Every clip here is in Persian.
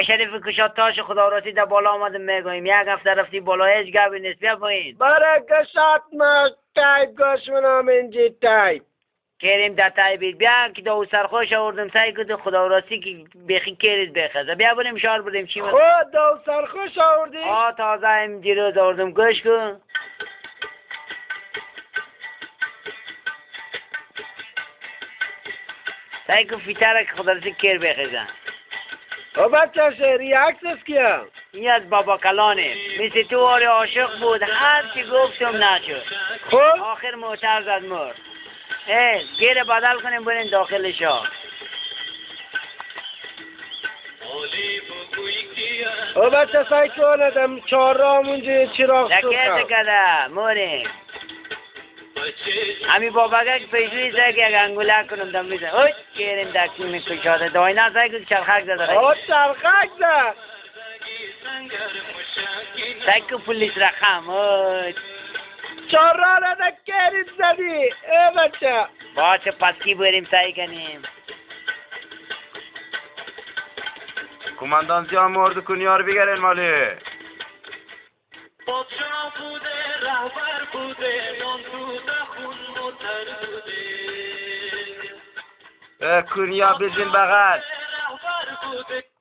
شریف کشاد تاش خدا راسی در بالا آمدم میگویم یک هفته رفتی بالا هیچ گوی نیست بیا پایین برای کشات ما تایب گوش منام اینجی تایب کریم در تایبید بیا که دو سرخوش آوردم سعی کد خدا راستی که بخی کرید بخزه بیا بریم شار بریم چی خود دو سرخوش آوردی؟ تازه هم دیروز آوردم گوش کن سعی کن فیتره که خدا راستی کر بخزن او بچه شهری عکسش کیا؟ این از بابا کلانه مثل تو آره عاشق بود هر چی گفتم نشد خب آخر موتر زد مرد گیر بدل کنیم بریم داخل شاه او بچه سعی کندم چهار راه منجه چراغ لکه کده موریم همی بابگه که پیشوی سعی که یک انگوله کنم دم میزن اوی گیریم دکتیم کشاده داینا سعی که چرخک زده او چرخک زد سعی که پولیس رقم اوی چهار راه را دکرید زدی ای بچه باشه پس کی بریم سعی کنیم کماندان زیان مرد کنیار بگرین مالی پادشاه بوده رهبر بوده نان توده خون متر بوده کنیا بزین بغل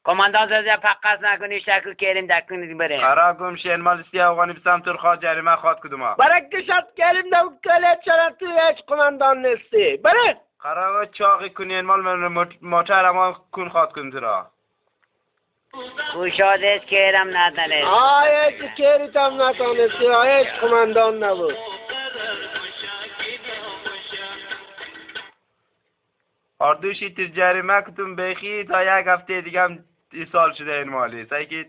کماندان زیاد پقص نکنی شکل کریم دکنید بریم قرار گمشین مال سیاه افغانی بسم تر خواد جریمه خواد کدوما برای کشات کریم دو کله چرا توی هیچ کماندان نیستی برای قرار چاقی کنین مال من موتر اما کن خواد کن ترا گوشاده کرم ندنه هیچ کریت هم نتانستی هیچ کماندان نبود اردوشی تر جریمه کتون بخی تا یک هفته دیگه هم سال شده این مالی سعی که